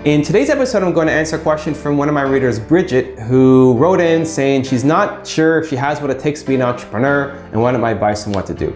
In today's episode, I'm going to answer a question from one of my readers, Bridget, who wrote in saying she's not sure if she has what it takes to be an entrepreneur and wanted my advice on what to do.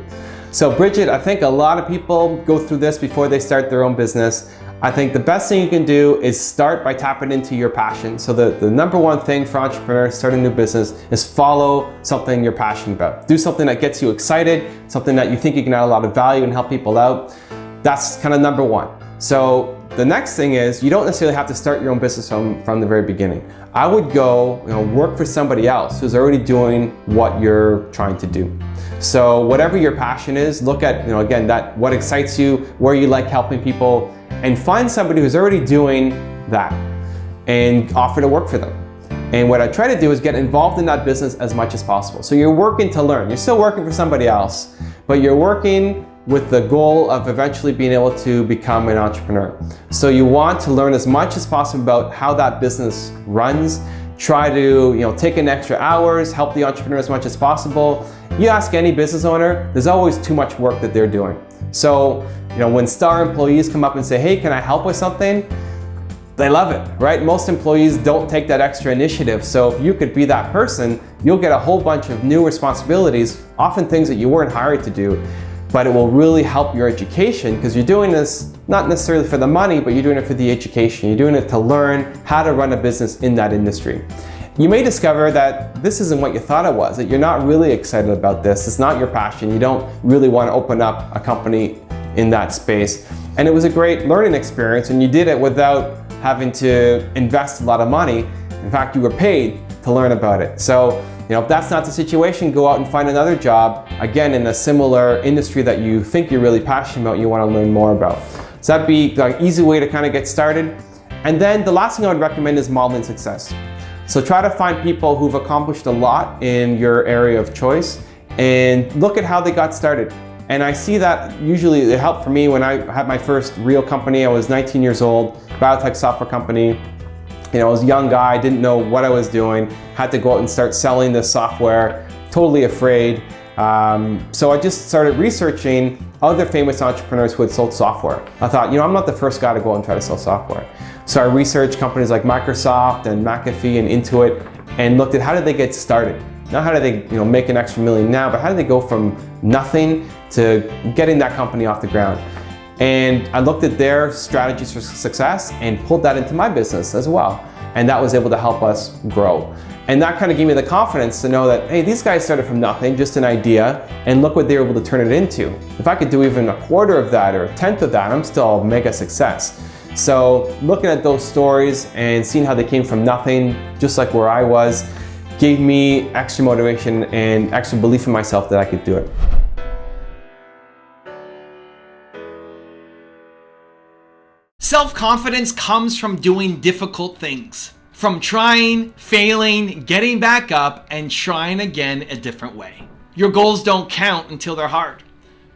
So Bridget, I think a lot of people go through this before they start their own business. I think the best thing you can do is start by tapping into your passion. So the number one thing for entrepreneurs starting a new business is follow something you're passionate about. Do something that gets you excited, something that you think you can add a lot of value and help people out. That's kind of number one. So the next thing is you don't necessarily have to start your own business from the very beginning. I would go work for somebody else who's already doing what you're trying to do. So whatever your passion is, look at again that what excites you, where you like helping people, and find somebody who's already doing that and offer to work for them. And what I try to do is get involved in that business as much as possible. So you're working to learn. You're still working for somebody else, but you're working with the goal of eventually being able to become an entrepreneur. So you want to learn as much as possible about how that business runs. Try to take in extra hours, help the entrepreneur as much as possible. You ask any business owner, there's always too much work that they're doing. So when star employees come up and say, hey, can I help with something? They love it, right? Most employees don't take that extra initiative. So if you could be that person, you'll get a whole bunch of new responsibilities, often things that you weren't hired to do. But it will really help your education because you're doing this not necessarily for the money, but you're doing it for the education. You're doing it to learn how to run a business in that industry. You may discover that this isn't what you thought it was, that you're not really excited about this. It's not your passion. You don't really want to open up a company in that space. And it was a great learning experience, and you did it without having to invest a lot of money. In fact, you were paid to learn about it. So if that's not the situation, go out and find another job, again, in a similar industry that you think you're really passionate about, you want to learn more about. So that'd be an easy way to kind of get started. And then the last thing I would recommend is modeling success. So try to find people who've accomplished a lot in your area of choice and look at how they got started. And I see that usually it helped for me when I had my first real company. I was 19 years old, biotech software company. I was a young guy, didn't know what I was doing, had to go out and start selling this software, totally afraid. So I just started researching other famous entrepreneurs who had sold software. I thought, I'm not the first guy to go out and try to sell software. So I researched companies like Microsoft and McAfee and Intuit and looked at how did they get started. Not how did they make an extra million now, but how did they go from nothing to getting that company off the ground. And I looked at their strategies for success and pulled that into my business as well. And that was able to help us grow. And that kind of gave me the confidence to know that, hey, these guys started from nothing, just an idea, and look what they were able to turn it into. If I could do even a quarter of that or a tenth of that, I'm still a mega success. So looking at those stories and seeing how they came from nothing, just like where I was, gave me extra motivation and extra belief in myself that I could do it. Self-confidence comes from doing difficult things, from trying, failing, getting back up, and trying again a different way. Your goals don't count until they're hard.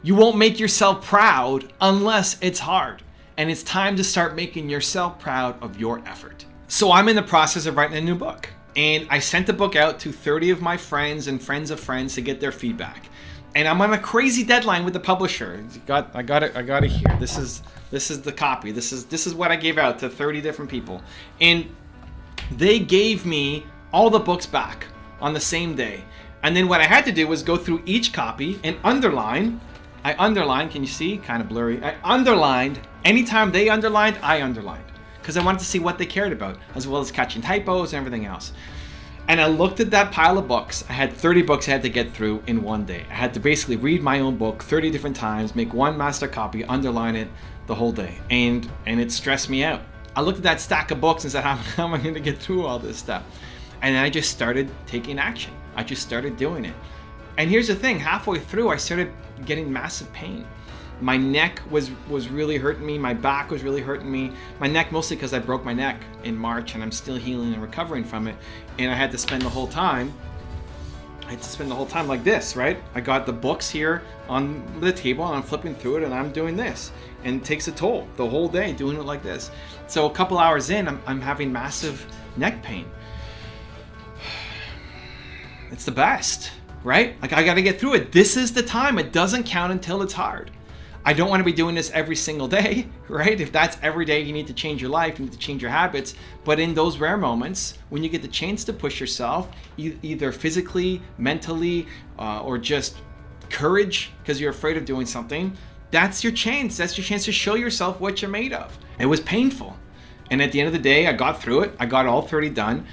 You won't make yourself proud unless it's hard, and it's time to start making yourself proud of your effort. So I'm in the process of writing a new book, and I sent the book out to 30 of my friends and friends of friends to get their feedback. And I'm on a crazy deadline with the publisher. I got it here. This is the copy. This is what I gave out to 30 different people. And they gave me all the books back on the same day. And then what I had to do was go through each copy and underline. I underlined, can you see? Kind of blurry. I underlined, anytime they underlined, I underlined. Because I wanted to see what they cared about, as well as catching typos and everything else. And I looked at that pile of books. I had 30 books I had to get through in one day. I had to basically read my own book 30 different times, make one master copy, underline it the whole day. And it stressed me out. I looked at that stack of books and said, how am I going to get through all this stuff? And then I just started taking action. I just started doing it. And here's the thing, halfway through, I started getting massive pain. My neck was really hurting me. My back was really hurting me. My neck mostly because I broke my neck in March and I'm still healing and recovering from it. And I had to spend the whole time like this, right? I got the books here on the table and I'm flipping through it and I'm doing this. And it takes a toll the whole day doing it like this. So a couple hours in, I'm having massive neck pain. It's the best, right? Like I gotta get through it. This is the time. It doesn't count until it's hard. I don't want to be doing this every single day, right? If that's every day, you need to change your life, you need to change your habits. But in those rare moments, when you get the chance to push yourself, either physically, mentally, or just courage because you're afraid of doing something, that's your chance. That's your chance to show yourself what you're made of. It was painful. And at the end of the day, I got through it. I got all 30 done.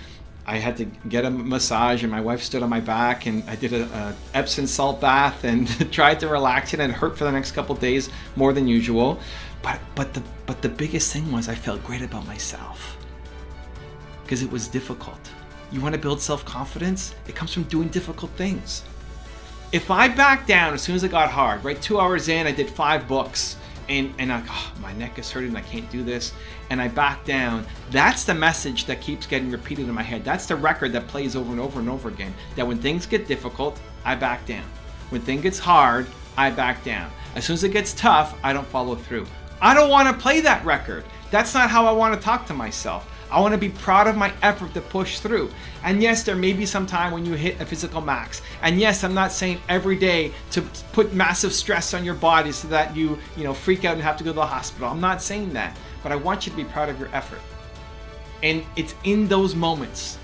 I had to get a massage, and my wife stood on my back, and I did a Epsom salt bath and tried to relax it, and it hurt for the next couple of days more than usual. But the biggest thing was I felt great about myself because it was difficult. You want to build self-confidence? It comes from doing difficult things. If I backed down as soon as it got hard, right? 2 hours in, I did 5 books. And my neck is hurting, I can't do this, and I back down. That's the message that keeps getting repeated in my head. That's the record that plays over and over and over again. That when things get difficult, I back down. When things gets hard, I back down. As soon as it gets tough, I don't follow through. I don't want to play that record. That's not how I want to talk to myself. I want to be proud of my effort to push through. And yes, there may be some time when you hit a physical max. And yes, I'm not saying every day to put massive stress on your body so that you freak out and have to go to the hospital. I'm not saying that, but I want you to be proud of your effort. And it's in those moments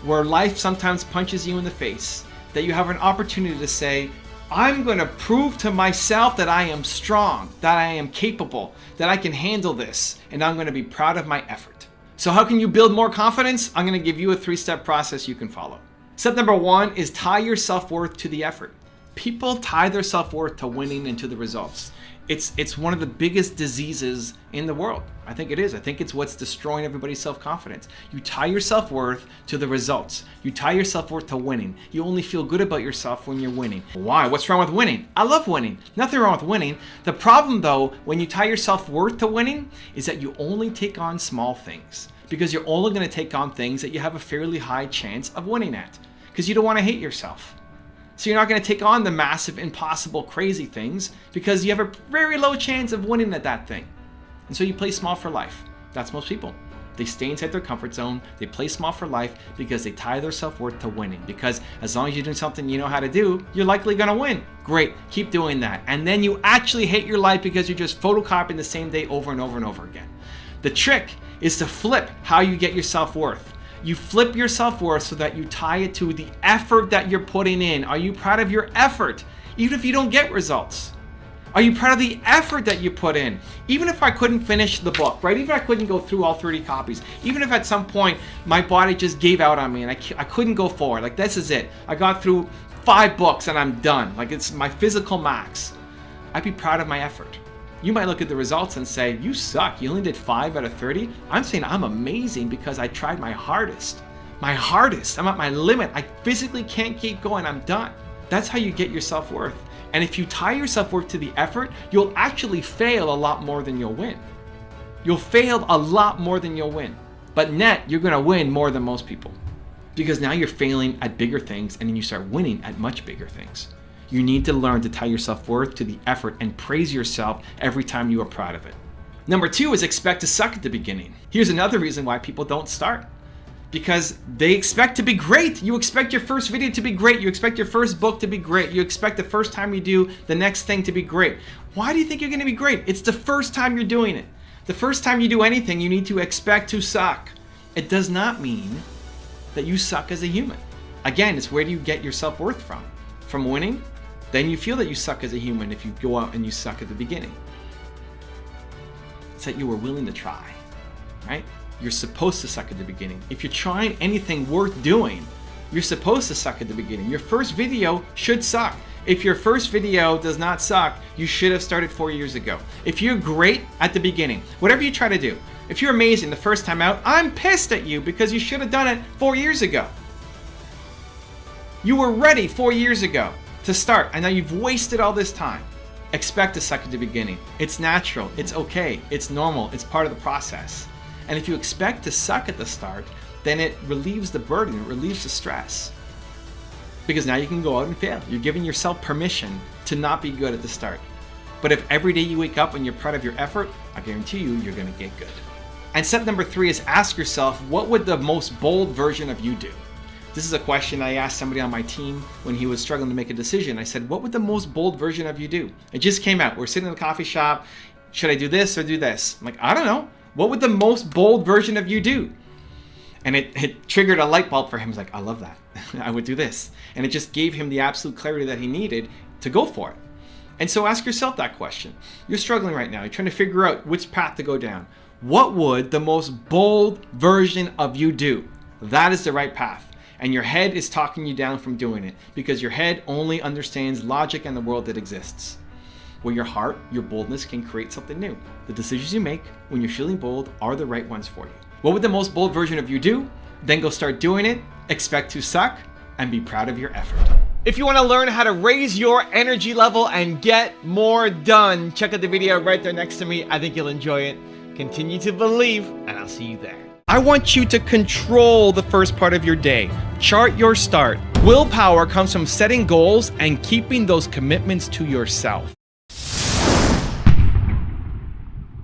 where life sometimes punches you in the face that you have an opportunity to say, I'm going to prove to myself that I am strong, that I am capable, that I can handle this, and I'm going to be proud of my effort. So how can you build more confidence? I'm going to give you a 3-step process you can follow. Step number 1 is tie your self-worth to the effort. People tie their self-worth to winning and to the results. It's one of the biggest diseases in the world. I think it is. I think it's what's destroying everybody's self-confidence. You tie your self-worth to the results. You tie your self-worth to winning. You only feel good about yourself when you're winning. Why? What's wrong with winning? I love winning. Nothing wrong with winning. The problem though, when you tie your self-worth to winning, is that you only take on small things. Because you're only going to take on things that you have a fairly high chance of winning at. Because you don't want to hate yourself. So you're not going to take on the massive, impossible, crazy things because you have a very low chance of winning at that thing. And so you play small for life. That's most people. They stay inside their comfort zone. They play small for life because they tie their self-worth to winning. Because as long as you're doing something you know how to do, you're likely going to win. Great. Keep doing that. And then you actually hate your life because you're just photocopying the same day over and over and over again. The trick is to flip how you get your self-worth. You flip your self-worth so that you tie it to the effort that you're putting in. Are you proud of your effort? Even if you don't get results. Are you proud of the effort that you put in? Even if I couldn't finish the book, right? Even if I couldn't go through all 30 copies. Even if at some point my body just gave out on me and I couldn't go forward. Like this is it. I got through 5 books and I'm done. Like it's my physical max. I'd be proud of my effort. You might look at the results and say, you suck. You only did 5 out of 30. I'm saying I'm amazing because I tried my hardest. My hardest. I'm at my limit. I physically can't keep going. I'm done. That's how you get your self-worth. And if you tie your self-worth to the effort, you'll actually fail a lot more than you'll win. You'll fail a lot more than you'll win. But net, you're going to win more than most people. Because now you're failing at bigger things and then you start winning at much bigger things. You need to learn to tie your self-worth to the effort and praise yourself every time you are proud of it. Number 2 is expect to suck at the beginning. Here's another reason why people don't start. Because they expect to be great. You expect your first video to be great. You expect your first book to be great. You expect the first time you do the next thing to be great. Why do you think you're going to be great? It's the first time you're doing it. The first time you do anything, you need to expect to suck. It does not mean that you suck as a human. Again, it's where do you get your self-worth from? From winning? Then you feel that you suck as a human if you go out and you suck at the beginning. It's that you were willing to try, right? You're supposed to suck at the beginning. If you're trying anything worth doing, you're supposed to suck at the beginning. Your first video should suck. If your first video does not suck, you should have started 4 years ago. If you're great at the beginning, whatever you try to do, if you're amazing the first time out, I'm pissed at you because you should have done it 4 years ago. You were ready 4 years ago to start, and now you've wasted all this time. Expect to suck at the beginning. It's natural, it's okay, it's normal, it's part of the process. And if you expect to suck at the start, then it relieves the burden, it relieves the stress. Because now you can go out and fail. You're giving yourself permission to not be good at the start. But if every day you wake up and you're proud of your effort, I guarantee you, you're gonna get good. And step number 3 is ask yourself, what would the most bold version of you do? This is a question I asked somebody on my team when he was struggling to make a decision. I said, what would the most bold version of you do? It just came out. We're sitting in a coffee shop. Should I do this or do this? I'm like, I don't know. What would the most bold version of you do? And it triggered a light bulb for him. He's like, I love that. I would do this. And it just gave him the absolute clarity that he needed to go for it. And so ask yourself that question. You're struggling right now. You're trying to figure out which path to go down. What would the most bold version of you do? That is the right path. And your head is talking you down from doing it because your head only understands logic and the world that exists. Where your heart, your boldness can create something new. The decisions you make when you're feeling bold are the right ones for you. What would the most bold version of you do? Then go start doing it, expect to suck, and be proud of your effort. If you want to learn how to raise your energy level and get more done, check out the video right there next to me. I think you'll enjoy it. Continue to believe, and I'll see you there. I want you to control the first part of your day. Chart your start. Willpower comes from setting goals and keeping those commitments to yourself.